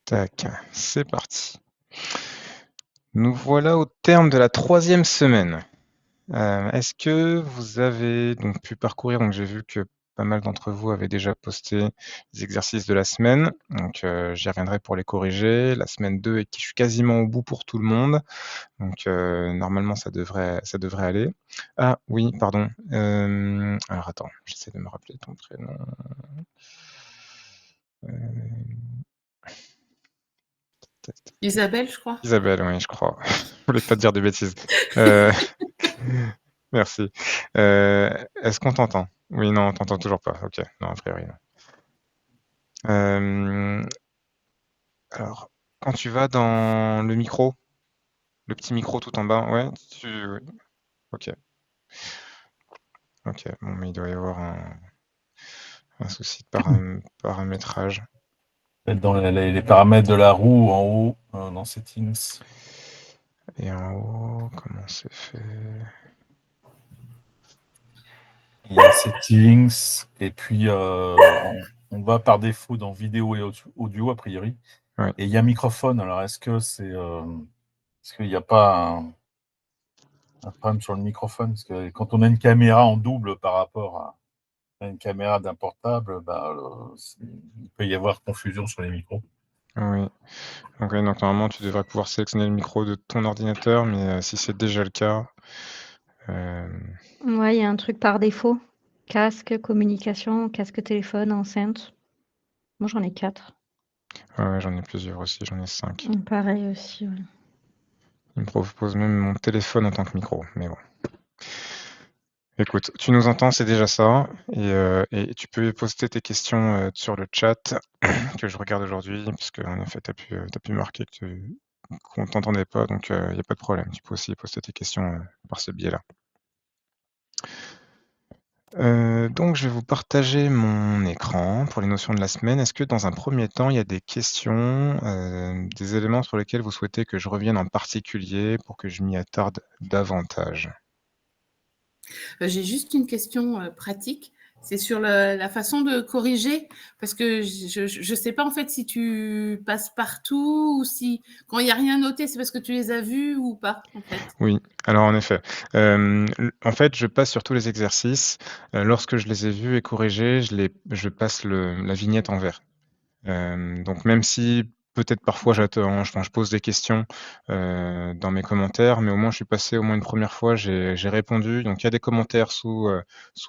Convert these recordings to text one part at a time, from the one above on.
Tac, c'est parti. Nous voilà au terme de la 3e semaine. Est-ce que vous avez donc pu parcourir, donc j'ai vu que pas mal d'entre vous avaient déjà posté les exercices de la semaine, donc j'y reviendrai pour les corriger. La semaine 2 et je suis quasiment au bout pour tout le monde, donc normalement ça devrait aller. Ah oui, pardon, alors attends, j'essaie de me rappeler ton prénom. Hem, Isabelle, je crois. Isabelle, oui, je crois. Je voulais pas te dire de bêtises. Heu, merci. Est-ce qu'on t'entend? Oui, non, on t'entend toujours pas. OK. Non, a priori, non. Alors, quand tu vas dans le micro, le petit micro tout en bas, ouais, oui. OK. OK. Bon, mais il doit y avoir un souci de paramétrage. Peut-être dans les paramètres de la roue en haut, dans Settings. Et en haut, comment c'est fait? Il y a Settings, et puis on va par défaut dans Vidéo et Audio, a priori. Ouais. Et il y a Microphone. Alors, est-ce qu'il n'y a pas un problème sur le microphone? Parce que quand on a une caméra en double par rapport à une caméra d'un portable, il peut y avoir confusion sur les micros. Oui. Donc normalement, tu devrais pouvoir sélectionner le micro de ton ordinateur, mais si c'est déjà le cas, Ouais, il y a un truc par défaut. Casque, communication, casque téléphone, enceinte. Moi, j'en ai 4. ouais, j'en ai plusieurs aussi, j'en ai 5. Pareil aussi, ouais. Il me propose même mon téléphone en tant que micro, mais bon. Écoute, tu nous entends, c'est déjà ça, et tu peux poster tes questions sur le chat que je regarde aujourd'hui, puisque en effet, tu as pu marquer qu'on ne t'entendait pas, donc il n'y a pas de problème. Tu peux aussi poster tes questions par ce biais-là. Donc je vais vous partager mon écran pour les notions de la semaine. Est-ce que dans un premier temps, il y a des questions, des éléments sur lesquels vous souhaitez que je revienne en particulier pour que je m'y attarde davantage? J'ai juste une question pratique. C'est sur la façon de corriger, parce que je ne sais pas en fait si tu passes partout ou si quand il n'y a rien noté, c'est parce que tu les as vus ou pas en fait. Oui, alors en effet, en fait, je passe sur tous les exercices. Lorsque je les ai vus et corrigés, je passe la vignette en vert. Donc même si peut-être parfois j'attends, enfin je pose des questions, dans mes commentaires, mais au moins je suis passé au moins une première fois, j'ai répondu. Donc il y a des commentaires sous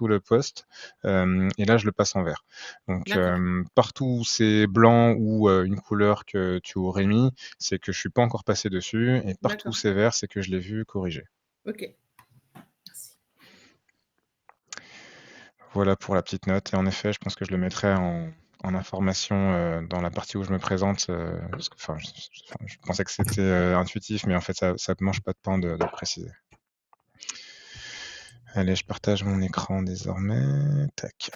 le post, et là je le passe en vert. Donc D'accord. partout où c'est blanc ou une couleur que tu aurais mis, c'est que je suis pas encore passé dessus, et partout où D'accord. c'est vert, c'est que je l'ai vu corrigé. Ok. Merci. Voilà pour la petite note, et en effet, je pense que je le mettrai en information, dans la partie où je me présente, parce que je pensais que c'était, intuitif, mais en fait ça ne mange pas de pain de le préciser. Allez, je partage mon écran désormais. Tac.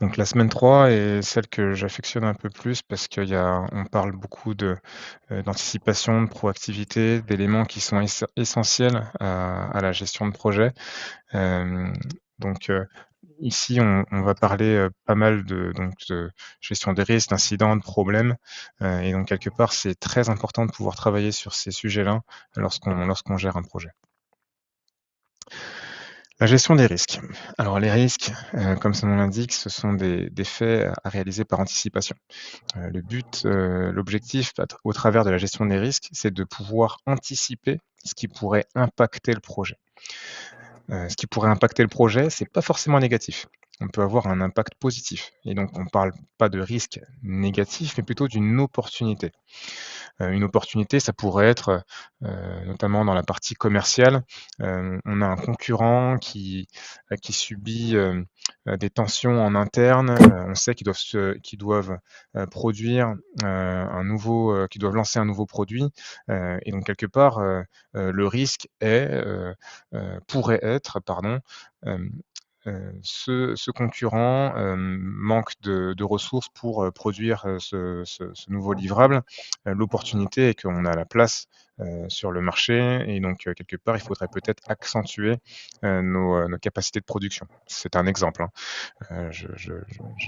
Donc la semaine 3 est celle que j'affectionne un peu plus parce on parle beaucoup d'anticipation, de proactivité, d'éléments qui sont essentiels à la gestion de projet. Donc ici, on va parler pas mal de gestion des risques, d'incidents, de problèmes, et donc quelque part, c'est très important de pouvoir travailler sur ces sujets-là lorsqu'on gère un projet. La gestion des risques. Alors les risques, comme son nom l'indique, ce sont des faits à réaliser par anticipation. Le but, l'objectif au travers de la gestion des risques, c'est de pouvoir anticiper ce qui pourrait impacter le projet. Ce qui pourrait impacter le projet, c'est pas forcément négatif. On peut avoir un impact positif, et donc on parle pas de risque négatif, mais plutôt d'une opportunité. Une opportunité, ça pourrait être, notamment dans la partie commerciale, on a un concurrent qui subit, des tensions en interne. On sait qu'ils doivent produire qu'ils doivent lancer un nouveau produit, et donc quelque part, le risque pourrait être, pardon, hem, ce concurrent manque de ressources pour produire ce nouveau livrable. L'opportunité est qu'on a la place sur le marché, et donc quelque part, il faudrait peut-être accentuer nos capacités de production. C'est un exemple, hein.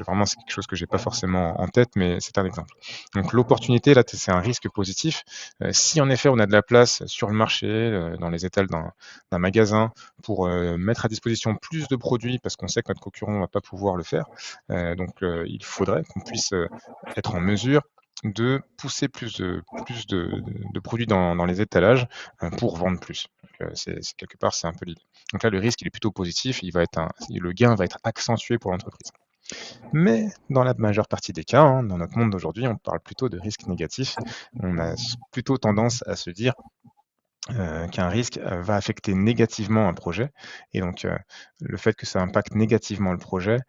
Vraiment, c'est quelque chose que j'ai pas forcément en tête, mais c'est un exemple. Donc l'opportunité, là, c'est un risque positif. Si en effet on a de la place sur le marché, dans les étals d'un magasin, pour mettre à disposition plus de produits, parce qu'on sait que notre concurrent ne va pas pouvoir le faire, donc il faudrait qu'on puisse être en mesure de pousser plus de produits dans les étalages pour vendre plus. C'est quelque part, c'est un peu l'idée. Donc là, le risque, il est plutôt positif, le gain va être accentué pour l'entreprise. Mais dans la majeure partie des cas, hein, dans notre monde d'aujourd'hui, on parle plutôt de risque négatif. On a plutôt tendance à se dire qu'un risque va affecter négativement un projet. Et donc, le fait que ça impacte négativement le projet,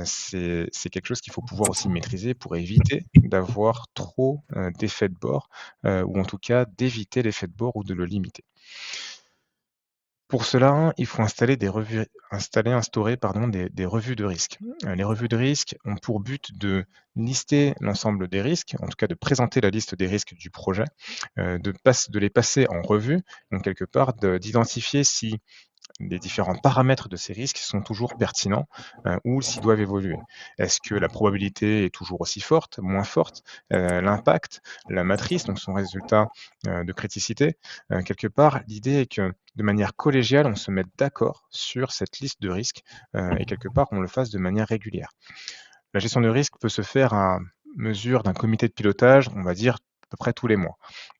c'est quelque chose qu'il faut pouvoir aussi maîtriser pour éviter d'avoir trop d'effets de bord, ou en tout cas d'éviter l'effet de bord ou de le limiter. Pour cela, il faut instaurer des revues de risque. Les revues de risque ont pour but de lister l'ensemble des risques, en tout cas de présenter la liste des risques du projet, de les passer en revue, donc quelque part d'identifier si les différents paramètres de ces risques sont toujours pertinents ou s'ils doivent évoluer. Est-ce que la probabilité est toujours aussi forte, moins forte, l'impact, la matrice, donc son résultat de criticité. Quelque part, l'idée est que de manière collégiale, on se mette d'accord sur cette liste de risques et quelque part, on le fasse de manière régulière. La gestion de risque peut se faire à mesure d'un comité de pilotage, on va dire à peu près tous les mois.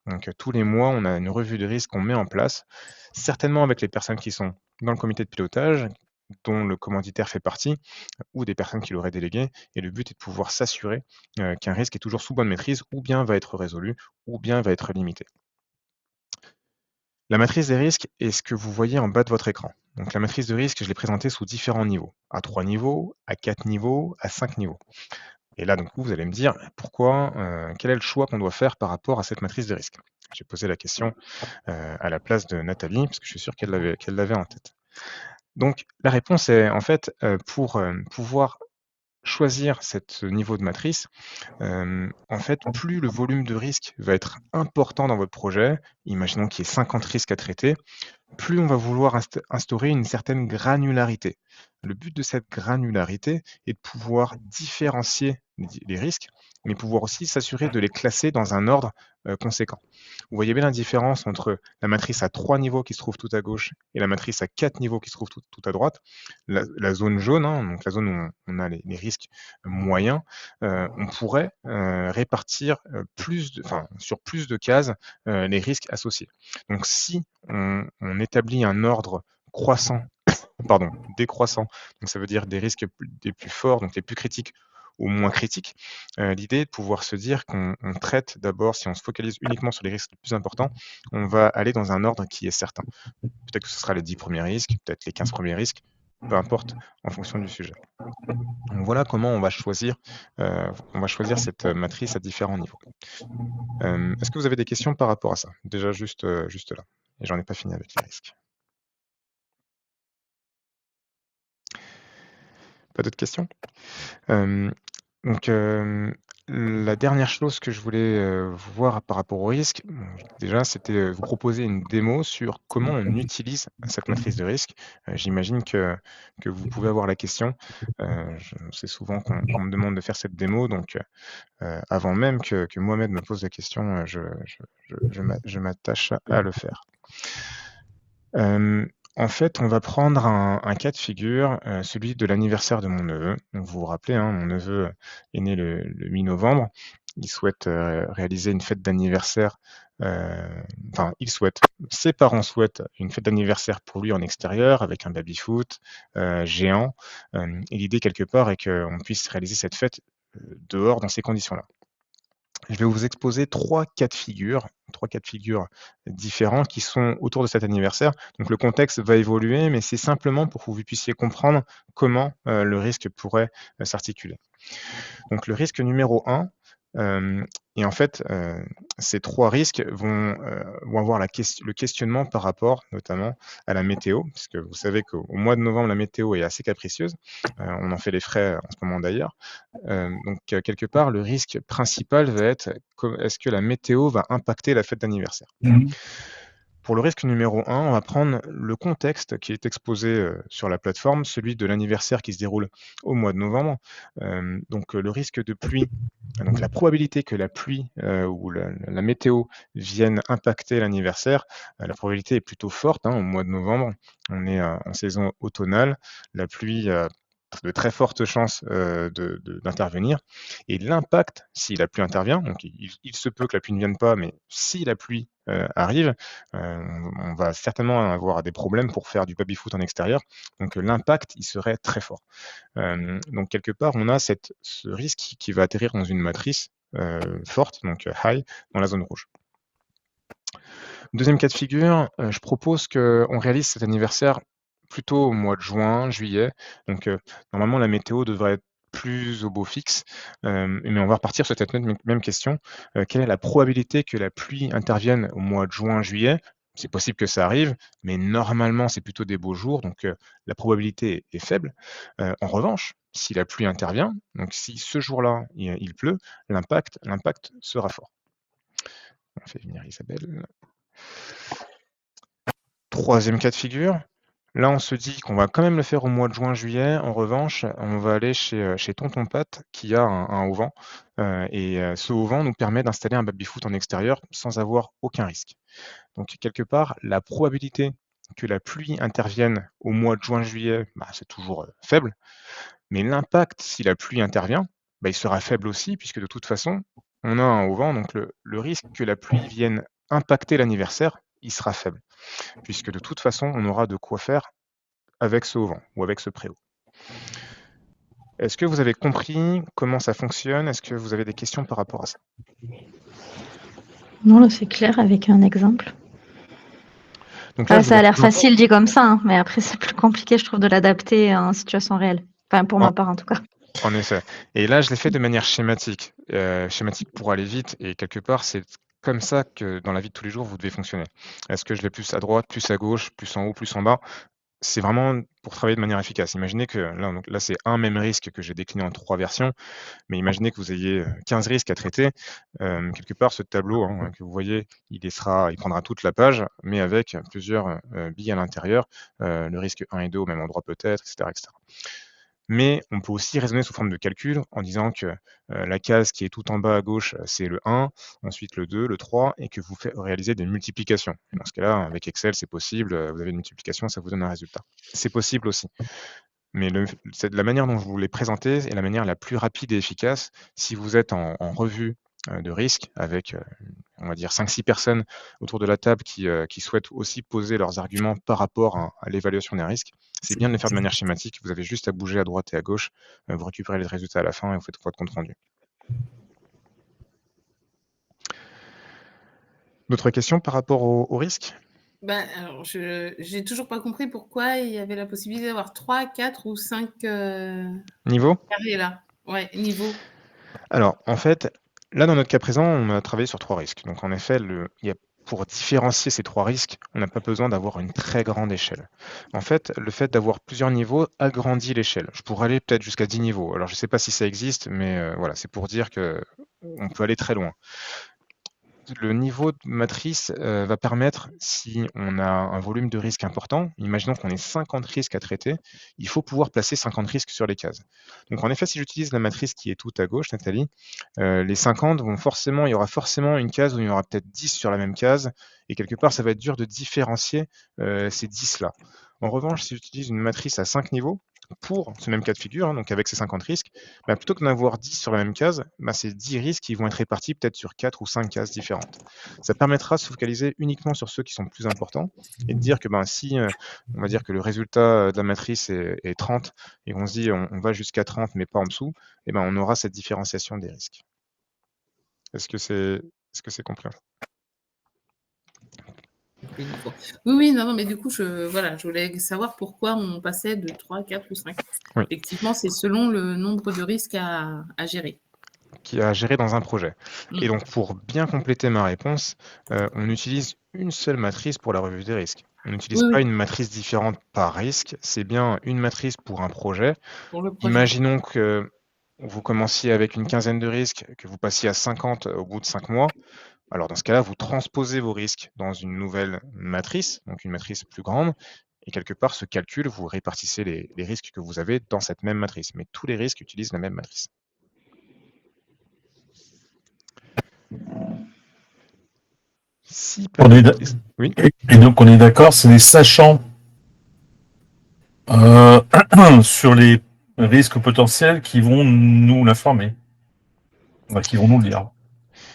Donc tous les mois, on a une revue de risque qu'on met en place, certainement avec les personnes qui sont dans le comité de pilotage, dont le commanditaire fait partie, ou des personnes qui l'auraient délégué. Et le but est de pouvoir s'assurer qu'un risque est toujours sous bonne maîtrise, ou bien va être résolu, ou bien va être limité. La matrice des risques est ce que vous voyez en bas de votre écran. Donc la matrice de risque, je l'ai présentée sous différents niveaux, à 3 niveaux, à 4 niveaux, à 5 niveaux. Et là, donc, vous allez me dire pourquoi, quel est le choix qu'on doit faire par rapport à cette matrice de risque. J'ai posé la question à la place de Nathalie, parce que je suis sûr qu'elle l'avait en tête. Donc la réponse est en fait, pour pouvoir choisir ce niveau de matrice, en fait, plus le volume de risque va être important dans votre projet, imaginons qu'il y ait 50 risques à traiter, plus on va vouloir instaurer une certaine granularité. Le but de cette granularité est de pouvoir différencier les risques, mais pouvoir aussi s'assurer de les classer dans un ordre conséquent. Vous voyez bien la différence entre la matrice à 3 niveaux qui se trouve tout à gauche et la matrice à 4 niveaux qui se trouve tout à droite. La zone jaune, hein, donc la zone où on a les risques moyens, on pourrait répartir sur plus de cases les risques associés. Donc si on établit un ordre décroissant, donc ça veut dire des risques des plus forts, donc les plus critiques aux moins critiques. L'idée est de pouvoir se dire qu'on traite d'abord, si on se focalise uniquement sur les risques les plus importants, on va aller dans un ordre qui est certain. Peut-être que ce sera les 10 premiers risques, peut-être les 15 premiers risques, peu importe, en fonction du sujet. Donc voilà comment on va choisir cette matrice à différents niveaux. Est-ce que vous avez des questions par rapport à ça? Déjà juste là. Et j'en ai pas fini avec les risques. Pas d'autres questions? Donc la dernière chose que je voulais voir par rapport au risque, déjà, c'était vous proposer une démo sur comment on utilise cette matrice de risque. J'imagine que vous pouvez avoir la question. C'est souvent qu'on me demande de faire cette démo, donc avant même que Mohamed me pose la question, je m'attache à le faire. En fait, on va prendre un cas de figure, celui de l'anniversaire de mon neveu. Donc vous vous rappelez, hein, mon neveu est né le mi-novembre. Il souhaite réaliser une fête d'anniversaire. Ses parents souhaitent une fête d'anniversaire pour lui en extérieur avec un baby-foot géant. Et l'idée quelque part est qu'on puisse réaliser cette fête dehors dans ces conditions-là. Je vais vous exposer trois cas de figure différents qui sont autour de cet anniversaire. Donc le contexte va évoluer, mais c'est simplement pour que vous puissiez comprendre comment le risque pourrait s'articuler. Donc le risque numéro 1, Et en fait, ces 3 risques vont avoir le questionnement par rapport notamment à la météo, puisque vous savez qu'au mois de novembre, la météo est assez capricieuse. On en fait les frais en ce moment d'ailleurs. Donc quelque part, le risque principal va être est-ce que la météo va impacter la fête d'anniversaire? Pour le risque numéro 1, on va prendre le contexte qui est exposé sur la plateforme, celui de l'anniversaire qui se déroule au mois de novembre. Donc le risque de pluie, donc la probabilité que la pluie ou la météo vienne impacter l'anniversaire, la probabilité est plutôt forte au mois de novembre. On est en saison automnale, la pluie a de très fortes chances d'intervenir. Et l'impact, si la pluie intervient, donc il se peut que la pluie ne vienne pas, mais si la pluie arrive, on va certainement avoir des problèmes pour faire du baby-foot en extérieur. Donc l'impact, il serait très fort. Donc quelque part, on a ce risque qui va atterrir dans une matrice forte, donc high, dans la zone rouge. Deuxième cas de figure, je propose qu'on réalise cet anniversaire plutôt au mois de juin, juillet. Donc normalement, la météo devrait être plus au beau fixe, mais on va repartir sur cette même question. Quelle est la probabilité que la pluie intervienne au mois de juin, juillet? C'est possible que ça arrive, mais normalement, c'est plutôt des beaux jours, donc la probabilité est faible. En revanche, si la pluie intervient, donc si ce jour-là, il pleut, l'impact sera fort. On fait venir Isabelle. Troisième cas de figure, là on se dit qu'on va quand même le faire au mois de juin-juillet. En revanche, on va aller chez Tonton Pat qui a un auvent. Et ce auvent nous permet d'installer un baby-foot en extérieur sans avoir aucun risque. Donc quelque part, la probabilité que la pluie intervienne au mois de juin-juillet, c'est toujours faible. Mais l'impact, si la pluie intervient, il sera faible aussi, puisque de toute façon, on a un auvent. Donc le risque que la pluie vienne impacter l'anniversaire, il sera faible, puisque de toute façon, on aura de quoi faire avec ce auvent ou avec ce préau. Est-ce que vous avez compris comment ça fonctionne? Est-ce que vous avez des questions par rapport à ça? Non, là, c'est clair avec un exemple. Donc là, ça a l'air facile dit comme ça, mais après, c'est plus compliqué, je trouve, de l'adapter en situation réelle. Enfin, pour ma part, en tout cas. En effet. Et là, je l'ai fait de manière schématique. Schématique pour aller vite. Et quelque part, c'est comme ça que dans la vie de tous les jours, vous devez fonctionner. Est-ce que je vais plus à droite, plus à gauche, plus en haut, plus en bas? C'est vraiment pour travailler de manière efficace. Imaginez que là c'est un même risque que j'ai décliné en 3 versions, mais imaginez que vous ayez 15 risques à traiter. Quelque part, ce tableau que vous voyez, il prendra toute la page, mais avec plusieurs billes à l'intérieur, le risque 1 et 2 au même endroit peut-être, etc., etc. Mais on peut aussi raisonner sous forme de calcul en disant que la case qui est tout en bas à gauche, c'est le 1, ensuite le 2, le 3, et que vous réalisez des multiplications. Et dans ce cas-là, avec Excel, c'est possible, vous avez une multiplication, ça vous donne un résultat. C'est possible aussi. Mais la manière dont je vous l'ai présenté est la manière la plus rapide et efficace. Si vous êtes en revue de risque avec, on va dire, 5-6 personnes autour de la table qui souhaitent aussi poser leurs arguments par rapport à l'évaluation des risques, c'est bien de le faire de manière schématique. Vous avez juste à bouger à droite et à gauche, vous récupérez les résultats à la fin et vous faites votre compte rendu. D'autres questions par rapport au risque? Alors, j'ai toujours pas compris pourquoi il y avait la possibilité d'avoir 3, 4 ou 5 niveaux carrés là. Ouais, niveaux. Alors, en fait, là, dans notre cas présent, on a travaillé sur 3 risques. Donc, en effet, pour différencier ces 3 risques, on n'a pas besoin d'avoir une très grande échelle. En fait, le fait d'avoir plusieurs niveaux agrandit l'échelle. Je pourrais aller peut-être jusqu'à 10 niveaux. Alors, je ne sais pas si ça existe, mais voilà, c'est pour dire qu'on peut aller très loin. Le niveau de matrice va permettre, si on a un volume de risque important, imaginons qu'on ait 50 risques à traiter, il faut pouvoir placer 50 risques sur les cases. Donc en effet, si j'utilise la matrice qui est tout à gauche, Nathalie, les 50 il y aura forcément une case où il y aura peut-être 10 sur la même case, et quelque part, ça va être dur de différencier ces 10-là. En revanche, si j'utilise une matrice à 5 niveaux, pour ce même cas de figure, donc avec ces 50 risques, plutôt que d'en avoir 10 sur la même case, ces 10 risques qui vont être répartis peut-être sur 4 ou 5 cases différentes. Ça permettra de se focaliser uniquement sur ceux qui sont plus importants et de dire que si on va dire que le résultat de la matrice est 30 et qu'on se dit on va jusqu'à 30 mais pas en dessous, on aura cette différenciation des risques. Est-ce que c'est compréhensible? Oui, non, mais du coup, je voulais savoir pourquoi on passait de 3, 4 ou 5. Oui. Effectivement, c'est selon le nombre de risques à gérer. à gérer dans un projet. Et Mm. donc, pour bien compléter ma réponse, on utilise une seule matrice pour la revue des risques. On n'utilise Oui, pas oui, une matrice différente par risque, c'est bien une matrice pour un projet. pour le projet. Imaginons que vous commenciez avec une quinzaine de risques, que vous passiez à 50 au bout de 5 mois. Alors dans ce cas-là, vous transposez vos risques dans une nouvelle matrice, donc une matrice plus grande, et quelque part, ce calcul, vous répartissez les risques que vous avez dans cette même matrice. Mais tous les risques utilisent la même matrice. Si pas On est de d'a- questions. Oui, Et donc on est d'accord, c'est les sachants euh, sur les risques potentiels qui vont nous l'informer, enfin, qui vont nous le dire.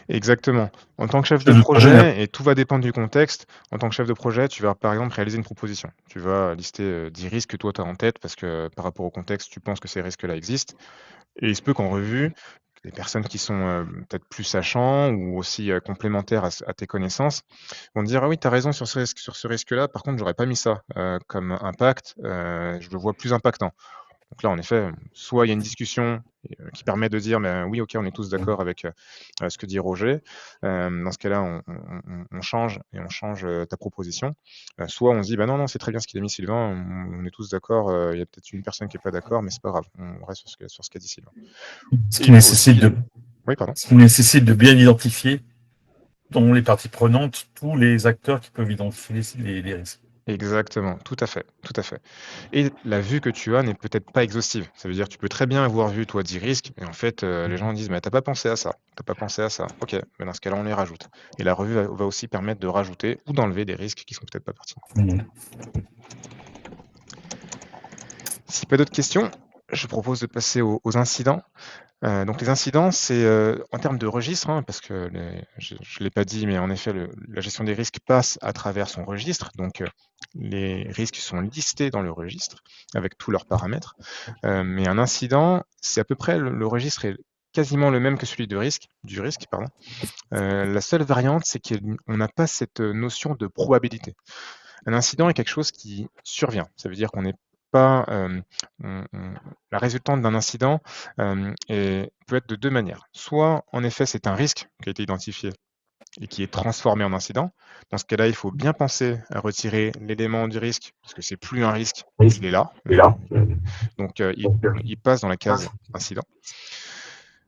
exactement. En tant que chef de Chef de projet, projet, et tout va dépendre du contexte, en tant que chef de projet, tu vas par exemple réaliser une proposition. Tu vas lister 10 risques que toi tu as en tête parce que par rapport au contexte, tu penses que ces risques-là existent. Et il se peut qu'en revue, les personnes qui sont peut-être plus sachants ou aussi complémentaires à tes connaissances vont te dire: ah oui, tu as raison sur ce risque-là, par contre, j'aurais pas mis ça comme impact, je le vois plus impactant. Donc là, en effet, soit il y a une discussion qui permet de dire: «Ben, oui, OK, on est tous d'accord avec ce que dit Roger». Dans ce cas-là, on change et on change ta proposition. Soit on se dit: «Bah non, non, c'est très bien ce qu'il a mis Sylvain, on est tous d'accord, il y a peut-être une personne qui est pas d'accord, mais c'est pas grave, on reste sur ce qu'a dit Sylvain». ce Et qui il faut nécessite aussi de, oui, pardon. ce qui nécessite de bien identifier dans les parties prenantes tous les acteurs qui peuvent identifier les risques. Exactement, tout à fait, tout à fait. Et la vue que tu as n'est peut-être pas exhaustive. Ça veut dire que tu peux très bien avoir vu, toi, 10 risques, et en fait, les gens disent: «Mais t'as pas pensé à ça, t'as pas pensé à ça». OK, mais dans ce cas-là, on les rajoute. Et la revue va aussi permettre de rajouter ou d'enlever des risques qui sont peut-être pas pertinents. Mmh. Si pas d'autres questions, je propose de passer aux incidents. Donc les incidents, c'est en termes de registre, hein, parce que je ne l'ai pas dit, mais en effet, la gestion des risques passe à travers son registre. Donc les risques sont listés dans le registre avec tous leurs paramètres. Mais un incident, c'est à peu près le registre est quasiment le même que celui du risque, pardon. La seule variante, c'est qu'on n'a pas cette notion de probabilité. Un incident est quelque chose qui survient. Ça veut dire qu'on n'est pas la résultante d'un incident peut être de deux manières. Soit, en effet, c'est un risque qui a été identifié et qui est transformé en incident. Dans ce cas-là, il faut bien penser à retirer l'élément du risque, parce que c'est plus un risque, il est là. Donc, il passe dans la case incident.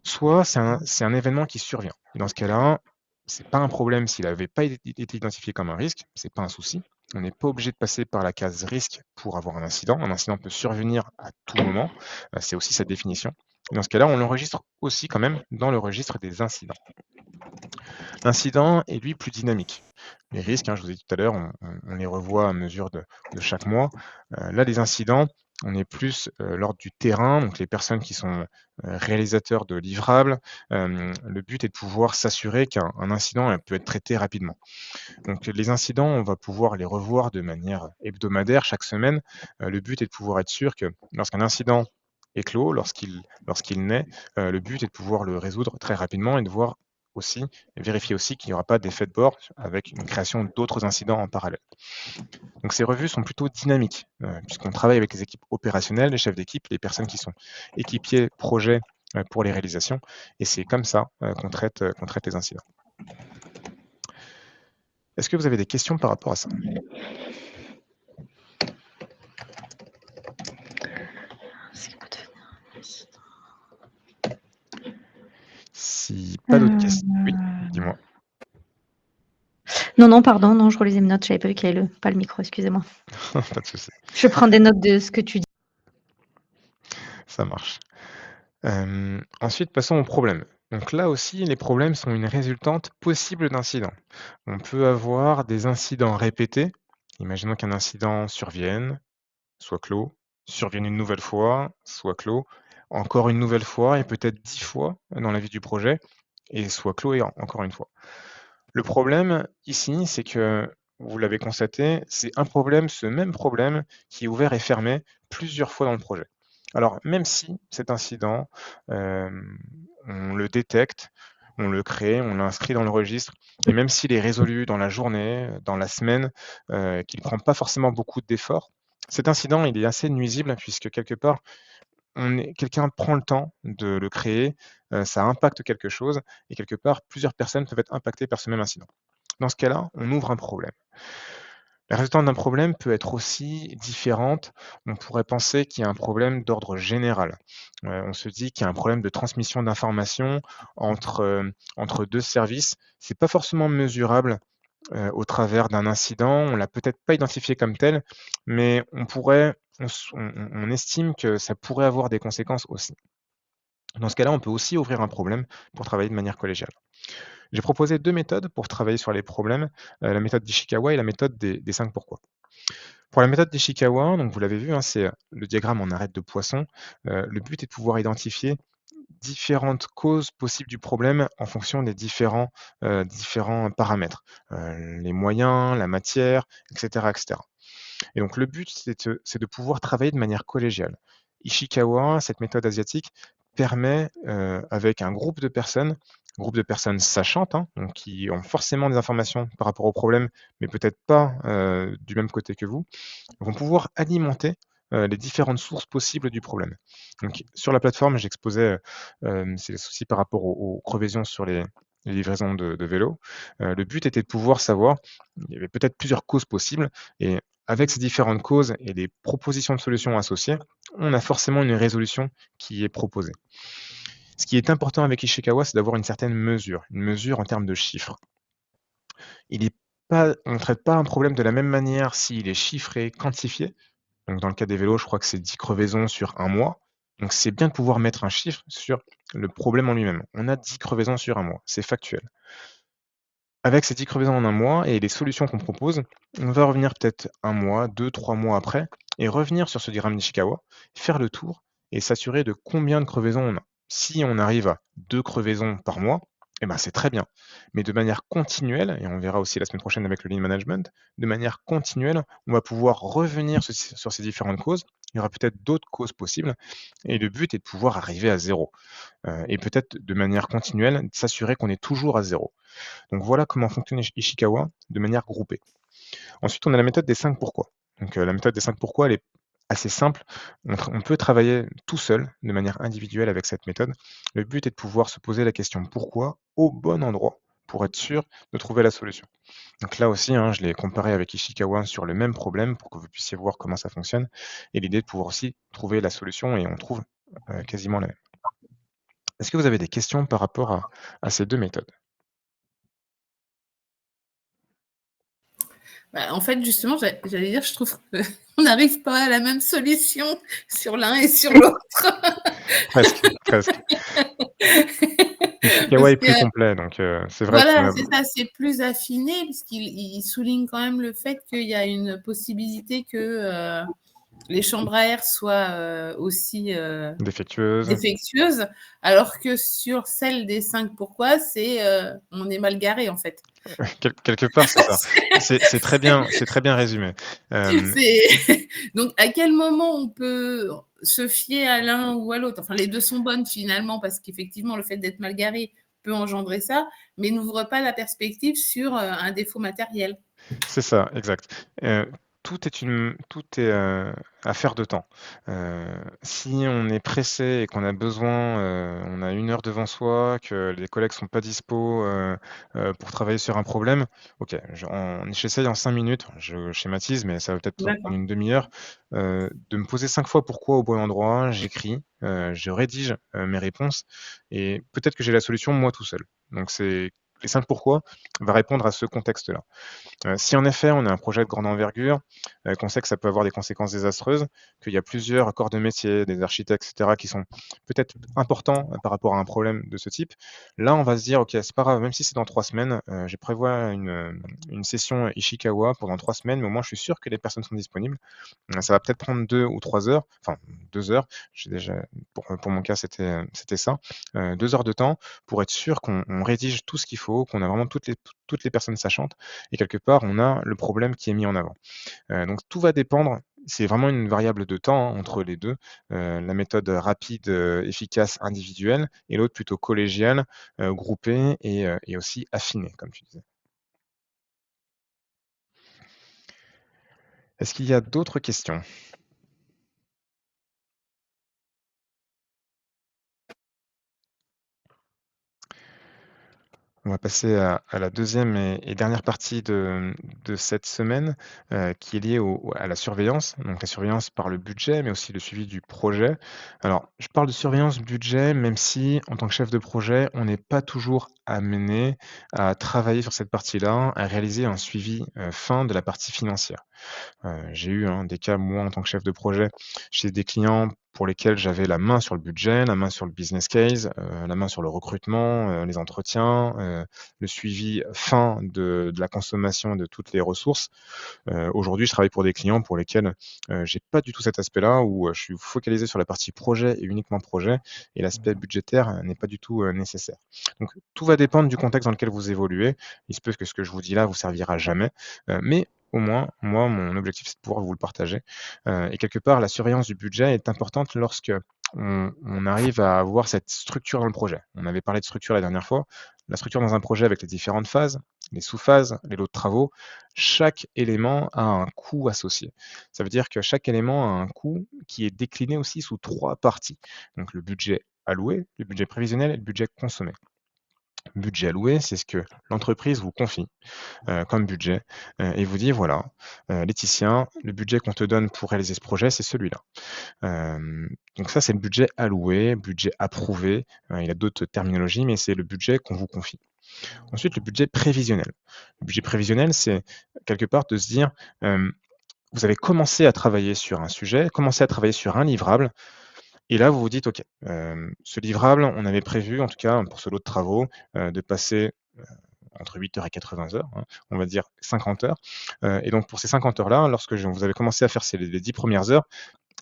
Soit, c'est un événement qui survient. Et dans ce cas-là, c'est pas un problème s'il n'avait pas été identifié comme un risque, c'est pas un souci. On n'est pas obligé de passer par la case risque pour avoir un incident. Un incident peut survenir à tout moment. C'est aussi sa définition. Et dans ce cas-là, on l'enregistre aussi quand même dans le registre des incidents. L'incident est lui plus dynamique. Les risques, je vous ai dit tout à l'heure, on les revoit à mesure de chaque mois. Là, les incidents, on est plus l'ordre du terrain, donc les personnes qui sont réalisateurs de livrables. Le but est de pouvoir s'assurer qu'un incident peut être traité rapidement. Donc les incidents, on va pouvoir les revoir de manière hebdomadaire, chaque semaine. Le but est de pouvoir être sûr que lorsqu'un incident est clos, lorsqu'il naît, le but est de pouvoir le résoudre très rapidement et de voir aussi, vérifier aussi qu'il n'y aura pas d'effet de bord avec une création d'autres incidents en parallèle. Donc ces revues sont plutôt dynamiques, puisqu'on travaille avec les équipes opérationnelles, les chefs d'équipe, les personnes qui sont équipiers projet pour les réalisations, et c'est comme ça qu'on traite les incidents. Est-ce que vous avez des questions par rapport à ça? Si pas d'autres questions, oui, dis-moi. Non, pardon, non, je relisais mes notes, je savais pas vu qu'il y avait pas le micro, excusez-moi. Pas de souci. Je prends des notes de ce que tu dis. Ça marche. Ensuite, passons aux problèmes. Donc là aussi, les problèmes sont une résultante possible d'incidents. On peut avoir des incidents répétés. Imaginons qu'un incident survienne, soit clos, survienne une nouvelle fois, soit clos, encore une nouvelle fois et peut-être 10 fois dans la vie du projet, et soit clos et encore une fois. Le problème ici, c'est que, vous l'avez constaté, c'est ce même problème qui est ouvert et fermé plusieurs fois dans le projet. Alors même si cet incident, on le détecte, on le crée, on l'inscrit dans le registre, et même s'il est résolu dans la journée, dans la semaine, qu'il ne prend pas forcément beaucoup d'efforts, cet incident, il est assez nuisible puisque quelque part, quelqu'un prend le temps de le créer, ça impacte quelque chose et quelque part, plusieurs personnes peuvent être impactées par ce même incident. Dans ce cas-là, on ouvre un problème. La résultante d'un problème peut être aussi différente. On pourrait penser qu'il y a un problème d'ordre général. On se dit qu'il y a un problème de transmission d'informations entre 2 services. C'est pas forcément mesurable, au travers d'un incident. On l'a peut-être pas identifié comme tel, mais on estime que ça pourrait avoir des conséquences aussi. Dans ce cas-là, on peut aussi ouvrir un problème pour travailler de manière collégiale. J'ai proposé 2 méthodes pour travailler sur les problèmes, la méthode d'Ishikawa et la méthode des 5 pourquoi. Pour la méthode d'Ishikawa, donc vous l'avez vu, hein, c'est le diagramme en arête de poisson. Le but est de pouvoir identifier différentes causes possibles du problème en fonction des différents paramètres, les moyens, la matière, et cetera, et cetera. Et donc le but, c'est de pouvoir travailler de manière collégiale. Ishikawa, cette méthode asiatique, permet, avec un groupe de personnes sachantes, hein, donc qui ont forcément des informations par rapport au problème, mais peut-être pas, du même côté que vous, vont pouvoir alimenter, les différentes sources possibles du problème. Donc sur la plateforme, j'exposais, ces soucis par rapport aux crevaisons sur les livraisons de vélos. Le but était de pouvoir savoir, il y avait peut-être plusieurs causes possibles et avec ces différentes causes et les propositions de solutions associées, on a forcément une résolution qui est proposée. Ce qui est important avec Ishikawa, c'est d'avoir une certaine mesure, une mesure en termes de chiffres. On ne traite pas un problème de la même manière s'il est chiffré, quantifié. Donc dans le cas des vélos, je crois que c'est 10 crevaisons sur 1 mois. Donc c'est bien de pouvoir mettre un chiffre sur le problème en lui-même. On a 10 crevaisons sur 1 mois, c'est factuel. Avec ces 10 crevaisons en 1 mois et les solutions qu'on propose, on va revenir peut-être 1 mois, 2, 3 mois après et revenir sur ce diagramme d'Ishikawa, faire le tour et s'assurer de combien de crevaisons on a. Si on arrive à 2 crevaisons par mois, eh ben, c'est très bien. Mais de manière continuelle, et on verra aussi la semaine prochaine avec le lean management, de manière continuelle, on va pouvoir revenir sur ces différentes causes. Il y aura peut-être d'autres causes possibles et le but est de pouvoir arriver à 0, et peut-être de manière continuelle, s'assurer qu'on est toujours à 0. Donc voilà comment fonctionne Ishikawa de manière groupée. Ensuite, on a la méthode des 5 pourquoi. Donc la méthode des 5 pourquoi, elle est assez simple. On peut travailler tout seul, de manière individuelle avec cette méthode. Le but est de pouvoir se poser la question pourquoi au bon endroit pour être sûr de trouver la solution. Donc là aussi, hein, je l'ai comparé avec Ishikawa sur le même problème pour que vous puissiez voir comment ça fonctionne. Et l'idée de pouvoir aussi trouver la solution et on trouve quasiment la même. Est-ce que vous avez des questions par rapport à ces 2 méthodes? Bah, en fait, justement, j'allais dire, je trouve qu'on n'arrive pas à la même solution sur l'un et sur l'autre. Presque, presque. Ishikawa Parce est plus que complet, donc c'est vrai voilà, que c'est ça, c'est plus affiné puisqu'il souligne quand même le fait qu'il y a une possibilité que les chambres à air soient aussi défectueuse. défectueuses, alors que sur celle des 5 pourquoi, on est mal garé en fait. Quelque part, c'est ça. C'est très bien résumé. Donc, à quel moment on peut se fier à l'un ou à l'autre? Enfin, les deux sont bonnes finalement, parce qu'effectivement, le fait d'être mal garé peut engendrer ça, mais n'ouvre pas la perspective sur un défaut matériel. C'est ça, exact. Tout est, affaire de temps. Si on est pressé et qu'on a besoin, on a 1 heure devant soi, que les collègues sont pas dispo, pour travailler sur un problème, OK, j'essaye en 5 minutes, je schématise, mais ça va peut-être prendre D'accord. 1/2 heure, de me poser 5 fois pourquoi au bon endroit, j'écris, je rédige, mes réponses et peut-être que j'ai la solution moi tout seul. Donc c'est les 5 pourquoi va répondre à ce contexte-là. Si en effet on a un projet de grande envergure, qu'on sait que ça peut avoir des conséquences désastreuses, qu'il y a plusieurs corps de métier, des architectes et cetera qui sont peut-être importants, par rapport à un problème de ce type, là on va se dire: «OK, c'est pas grave, même si c'est dans 3 semaines, je prévois une session Ishikawa pendant 3 semaines, mais au moins je suis sûr que les personnes sont disponibles». Ça va peut-être prendre 2 ou 3 heures, enfin 2 heures, j'ai déjà pour mon cas c'était ça, 2 heures de temps pour être sûr qu'on rédige tout ce qu'il faut, qu'on a vraiment toutes les personnes sachantes et quelque part on a le problème qui est mis en avant. Donc tout va dépendre, c'est vraiment une variable de temps, hein, entre les 2, la méthode rapide, efficace, individuelle et l'autre plutôt collégiale, groupée et aussi affinée comme tu disais. Est-ce qu'il y a d'autres questions? On va passer à la deuxième et dernière partie de cette semaine, qui est liée à la surveillance. Donc la surveillance par le budget, mais aussi le suivi du projet. Alors, je parle de surveillance budget, même si, en tant que chef de projet, on n'est pas toujours amené à travailler sur cette partie-là, à réaliser un suivi, fin de la partie financière. J'ai eu, des cas, moi, en tant que chef de projet, chez des clients pour lesquels j'avais la main sur le budget, la main sur le business case, la main sur le recrutement, les entretiens, le suivi fin de la consommation de toutes les ressources. Aujourd'hui, je travaille pour des clients pour lesquels, j'ai pas du tout cet aspect-là, où, je suis focalisé sur la partie projet et uniquement projet, et l'aspect budgétaire, n'est pas du tout, nécessaire. Donc tout va dépendre du contexte dans lequel vous évoluez. Il se peut que ce que je vous dis là vous servira jamais, mais au moins, moi, mon objectif, c'est de pouvoir vous le partager. Et quelque part, la surveillance du budget est importante lorsque on arrive à avoir cette structure dans le projet. On avait parlé de structure la dernière fois. La structure dans un projet avec les différentes phases, les sous-phases, les lots de travaux, chaque élément a un coût associé. Ça veut dire que chaque élément a un coût qui est décliné aussi sous 3 parties. Donc le budget alloué, le budget prévisionnel et le budget consommé. Budget alloué, c'est ce que l'entreprise vous confie comme budget et vous dit voilà, Laetitia, le budget qu'on te donne pour réaliser ce projet, c'est celui-là. Donc ça, c'est le budget alloué, budget approuvé. Il y a d'autres terminologies, mais c'est le budget qu'on vous confie. Ensuite, le budget prévisionnel. Le budget prévisionnel, c'est quelque part de se dire, vous avez commencé à travailler sur un sujet, commencé à travailler sur un livrable, et là, vous vous dites, OK, ce livrable, on avait prévu, en tout cas pour ce lot de travaux, de passer entre 8 heures et 80 heures, hein, on va dire 50 heures. Et donc pour ces 50 heures-là, lorsque vous avez commencé à faire les 10 premières heures,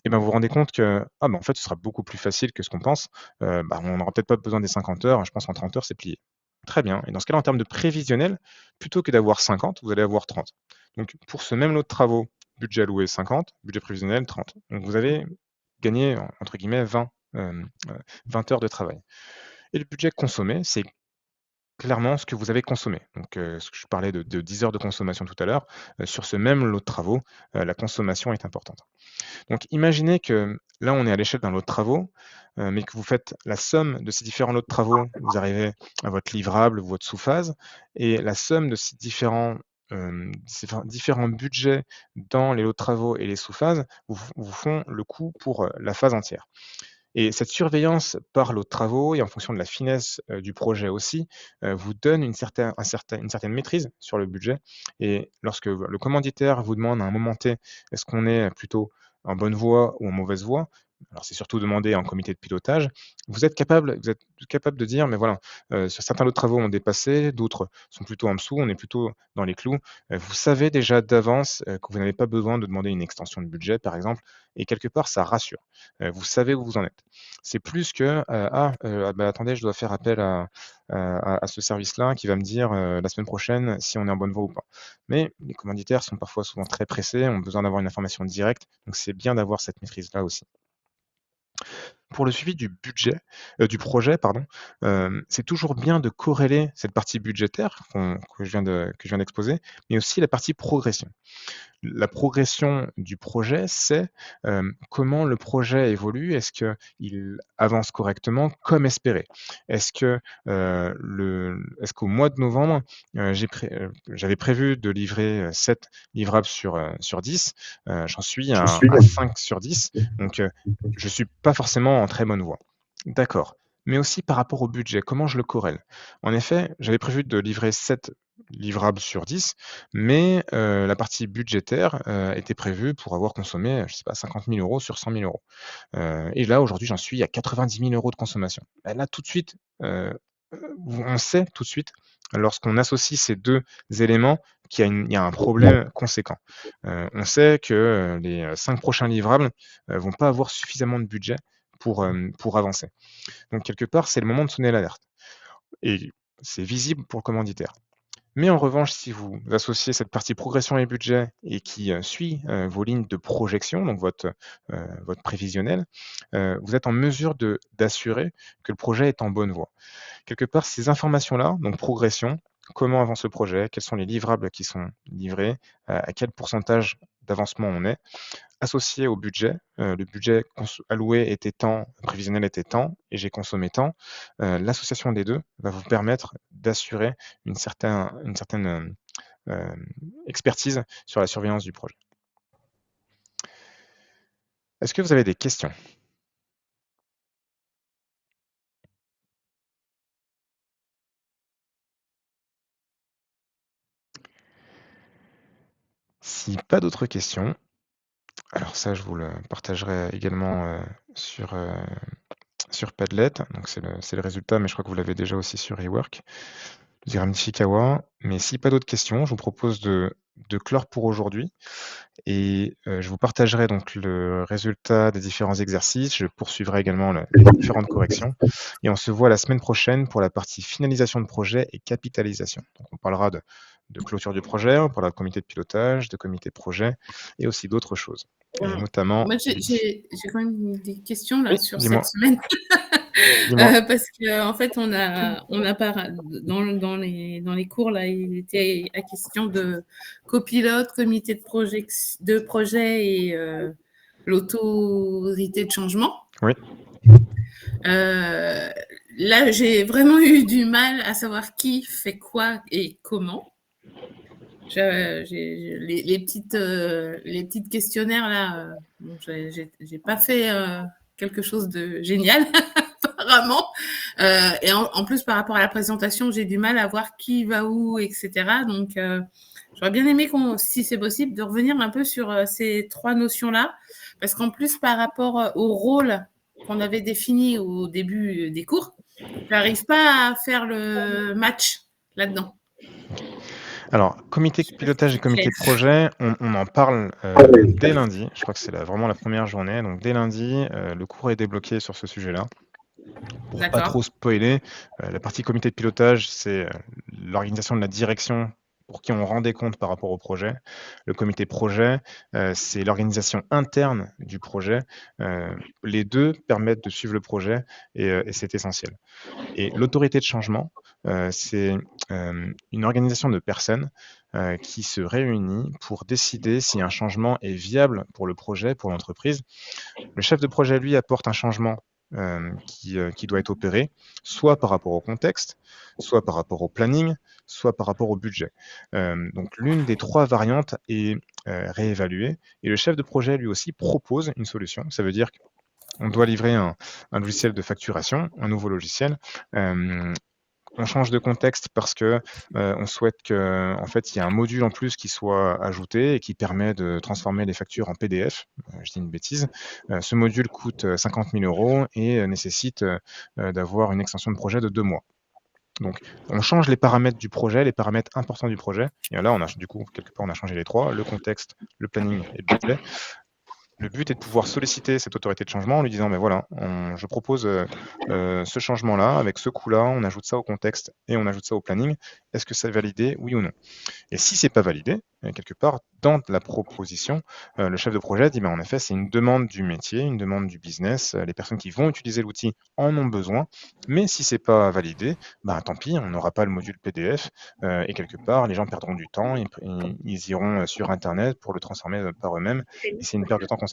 et ben vous vous rendez compte que en fait, ce sera beaucoup plus facile que ce qu'on pense. On n'aura peut-être pas besoin des 50 heures. Je pense qu'en 30 heures, c'est plié. Très bien. Et dans ce cas-là, en termes de prévisionnel, plutôt que d'avoir 50, vous allez avoir 30. Donc pour ce même lot de travaux, budget alloué 50, budget prévisionnel 30. Donc vous avez gagné, entre guillemets, 20 heures de travail. Et le budget consommé, c'est clairement ce que vous avez consommé. Donc, ce que je parlais de 10 heures de consommation tout à l'heure, sur ce même lot de travaux, la consommation est importante. Donc imaginez que là, on est à l'échelle d'un lot de travaux, mais que vous faites la somme de ces différents lots de travaux, vous arrivez à votre livrable, votre sous-phase, et la somme de ces différents budgets dans les lots de travaux et les sous-phases vous font le coût pour, la phase entière. Et cette surveillance par lot de travaux et en fonction de la finesse, du projet aussi, vous donne une certaine maîtrise sur le budget. Et lorsque le commanditaire vous demande à un moment T, est-ce qu'on est plutôt en bonne voie ou en mauvaise voie? Alors c'est surtout demandé en comité de pilotage. Vous êtes capable de dire: «Mais voilà, sur certains lots de travaux ont dépassé, d'autres sont plutôt en dessous, on est plutôt dans les clous». Vous savez déjà d'avance, que vous n'avez pas besoin de demander une extension de budget, par exemple, et quelque part ça rassure. Vous savez où vous en êtes. C'est plus que, attendez, je dois faire appel à ce service-là qui va me dire, la semaine prochaine si on est en bonne voie ou pas. Mais les commanditaires sont parfois souvent très pressés, ont besoin d'avoir une information directe, donc c'est bien d'avoir cette maîtrise-là aussi. Pour le suivi du budget, du projet pardon, c'est toujours bien de corréler cette partie budgétaire que je viens d'exposer, mais aussi la partie progression. La progression du projet, c'est, comment le projet évolue. Est-ce qu'il avance correctement comme espéré? Est-ce que, est-ce qu'au mois de novembre, j'avais prévu de livrer, 7 livrables sur 10, j'en suis à 5 sur 10, donc je suis pas forcément en très bonne voie. D'accord, mais aussi par rapport au budget, comment je le corrèle? En effet, j'avais prévu de livrer 7 livrables sur 10, mais la partie budgétaire, était prévue pour avoir consommé, je sais pas, 50 000 € sur 100 000 €. Et là, aujourd'hui, j'en suis à 90 000 € de consommation. Bah, là, tout de suite, on sait tout de suite, lorsqu'on associe ces 2 éléments, il y a un problème conséquent. On sait que, les 5 prochains livrables, vont pas avoir suffisamment de budget pour avancer. Donc quelque part, c'est le moment de sonner l'alerte et c'est visible pour le commanditaire. Mais en revanche, si vous associez cette partie progression et budget et qui, suit, vos lignes de projection, donc votre prévisionnel, vous êtes en mesure d'assurer que le projet est en bonne voie. Quelque part, ces informations-là, donc progression, comment avance le projet, quels sont les livrables qui sont livrés, à quel pourcentage d'avancement on est, associé au budget. Le budget alloué était tant, prévisionnel était tant, et j'ai consommé tant. L'association des deux va vous permettre d'assurer une certaine expertise sur la surveillance du projet. Est-ce que vous avez des questions? Si pas d'autres questions, alors ça, je vous le partagerai également sur Padlet. Donc c'est le résultat, mais je crois que vous l'avez déjà aussi sur Rework. Je dirais Nishikawa. Mais si pas d'autres questions, je vous propose de clore pour aujourd'hui. Et je vous partagerai donc le résultat des différents exercices. Je poursuivrai également les différentes corrections. Et on se voit la semaine prochaine pour la partie finalisation de projet et capitalisation. Donc on parlera de clôture du projet, on parlera de comité de pilotage, de comité projet et aussi d'autres choses. Et notamment... Moi, j'ai quand même des questions là Oui, sur dis-moi. cette semaine. Dis-moi. Parce qu'en en fait, on a dans les cours, là, il était à question de copilote, comité de projet et l'autorité de changement. Oui. Là, j'ai vraiment eu du mal à savoir qui fait quoi et comment. Les petites questionnaires là, bon, j'ai pas fait quelque chose de génial apparemment, et en plus par rapport à la présentation, j'ai du mal à voir qui va où, etc. Donc j'aurais bien aimé si c'est possible, de revenir un peu sur ces trois notions là, parce qu'en plus par rapport au rôle qu'on avait défini au début des cours, j'arrive pas à faire le match là-dedans. Alors, comité de pilotage et comité de projet, on en parle dès lundi. Je crois que c'est vraiment la première journée. Donc, dès lundi, le cours est débloqué sur ce sujet-là. Pour pas trop spoiler, la partie comité de pilotage, c'est l'organisation de la direction pour qui on rend des comptes par rapport au projet. Le comité projet, c'est l'organisation interne du projet. Les deux permettent de suivre le projet et c'est essentiel. Et l'autorité de changement, c'est une organisation de personnes qui se réunit pour décider si un changement est viable pour le projet, pour l'entreprise. Le chef de projet, lui, apporte un changement qui doit être opéré, soit par rapport au contexte, soit par rapport au planning, soit par rapport au budget. Donc l'une des trois variantes est réévaluée, et le chef de projet, lui aussi, propose une solution. Ça veut dire qu'on doit livrer un logiciel de facturation, un nouveau logiciel. On change de contexte parce que on souhaite qu'en fait, il y a un module en plus qui soit ajouté et qui permet de transformer les factures en PDF. Je dis une bêtise. Ce module coûte 50 000 € et nécessite d'avoir une extension de projet de 2 mois. Donc, on change les paramètres du projet, les paramètres importants du projet. Et là, du coup, quelque part, on a changé les trois, le contexte, le planning et le budget. Le but est de pouvoir solliciter cette autorité de changement en lui disant, ben voilà, je propose ce changement-là, avec ce coût-là, on ajoute ça au contexte et on ajoute ça au planning. Est-ce que c'est validé, oui ou non? Et si c'est pas validé, quelque part, dans la proposition, le chef de projet dit, ben en effet, c'est une demande du métier, une demande du business. Les personnes qui vont utiliser l'outil en ont besoin, mais si c'est pas validé, ben tant pis, on n'aura pas le module PDF et quelque part, les gens perdront du temps, ils iront sur Internet pour le transformer par eux-mêmes et c'est une perte de temps conséquente.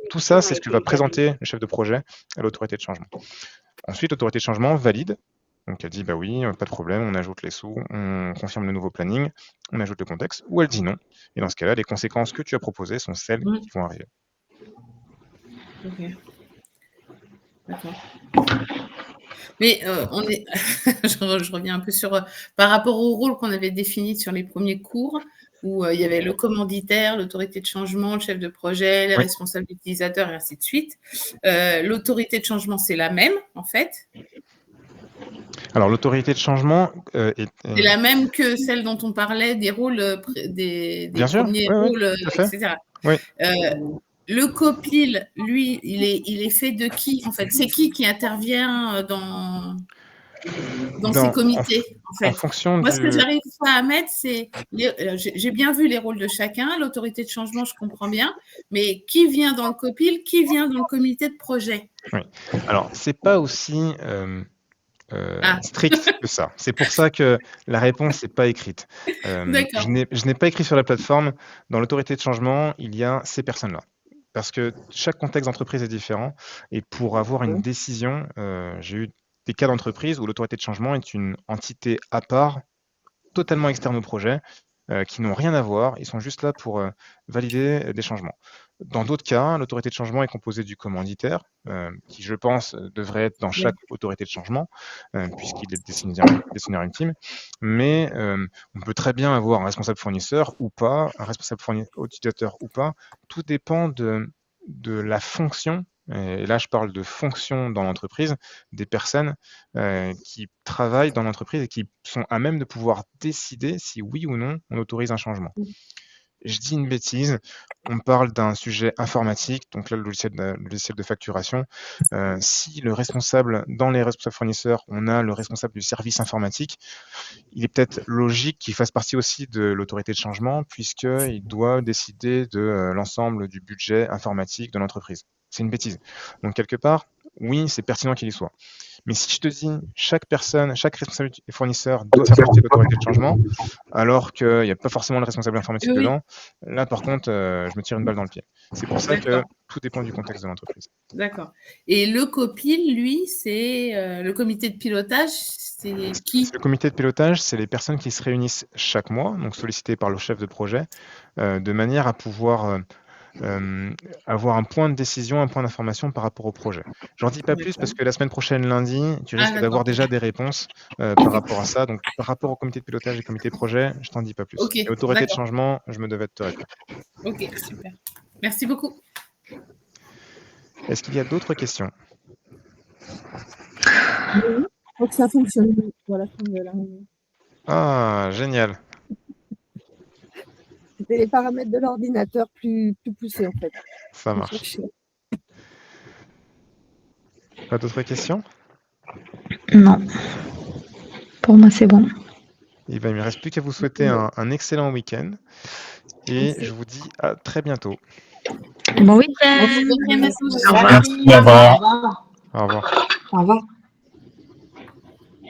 Tout ça, c'est ce que va présenter le chef de projet à l'autorité de changement. Ensuite, l'autorité de changement valide. Donc elle dit, bah oui, pas de problème, on ajoute les sous, on confirme le nouveau planning, on ajoute le contexte, ou elle dit non. Et dans ce cas-là, les conséquences que tu as proposées sont celles qui vont arriver. Ok. D'accord. Mais je reviens un peu sur, par rapport au rôle qu'on avait défini sur les premiers cours, où il y avait le commanditaire, l'autorité de changement, le chef de projet, les responsables utilisateurs, et ainsi de suite. L'autorité de changement, c'est la même, en fait. Alors, l'autorité de changement c'est la même que celle dont on parlait, des rôles, des premiers rôles, etc. Oui. Le copil, lui, il est fait de qui, en fait? C'est qui intervient dans ces comités, en fait? En fonction Moi, ce que j'arrive pas à mettre, c'est... J'ai bien vu les rôles de chacun, l'autorité de changement, je comprends bien, mais qui vient dans le copil, qui vient dans le comité de projet? Oui. Alors, c'est pas aussi stricte que ça. C'est pour ça que la réponse n'est pas écrite. D'accord. Je n'ai pas écrit sur la plateforme, dans l'autorité de changement, il y a ces personnes-là. Parce que chaque contexte d'entreprise est différent. Et pour avoir une décision, j'ai eu des cas d'entreprise où l'autorité de changement est une entité à part, totalement externe au projet, qui n'ont rien à voir. Ils sont juste là pour valider des changements. Dans d'autres cas, l'autorité de changement est composée du commanditaire, qui, je pense, devrait être dans chaque autorité de changement, puisqu'il est décisionnaire ultime. Mais on peut très bien avoir un responsable fournisseur ou pas, un responsable utilisateur ou pas. Tout dépend de la fonction. Et là, je parle de fonction dans l'entreprise, des personnes qui travaillent dans l'entreprise et qui sont à même de pouvoir décider si oui ou non on autorise un changement. Je dis une bêtise, on parle d'un sujet informatique, donc là le logiciel de facturation. Si le responsable, dans les responsables fournisseurs, on a le responsable du service informatique, il est peut-être logique qu'il fasse partie aussi de l'autorité de changement, puisqu'il doit décider de l'ensemble du budget informatique de l'entreprise. C'est une bêtise. Donc quelque part, oui, c'est pertinent qu'il y soit. Mais si je te dis chaque personne, chaque responsable et fournisseur doit faire partie de l'autorité de changement, alors qu'il n'y a pas forcément le responsable informatique dedans, là par contre, je me tire une balle dans le pied. C'est pour ça que tout dépend du contexte de l'entreprise. D'accord. Et le COPIL, lui, c'est le comité de pilotage, c'est qui? Le comité de pilotage, c'est les personnes qui se réunissent chaque mois, donc sollicitées par le chef de projet, de manière à pouvoir avoir un point de décision, un point d'information par rapport au projet. J'en dis pas plus parce que la semaine prochaine, lundi, tu risques d'avoir déjà des réponses par rapport à ça. Donc, par rapport au comité de pilotage et comité projet, je t'en dis pas plus. Et autorité de changement, je me devais de te répondre. Ok, super. Merci beaucoup. Est-ce qu'il y a d'autres questions? Oui, je crois que ça fonctionne pour la fin de la réunion. Ah, génial. C'était les paramètres de l'ordinateur plus poussés en fait. Ça marche. Pas d'autres questions? Non. Pour moi, c'est bon. Il ne me reste plus qu'à vous souhaiter un excellent week-end. Et je vous dis à très bientôt. Bon week-end. Merci. Merci, au revoir. Au revoir. Au revoir.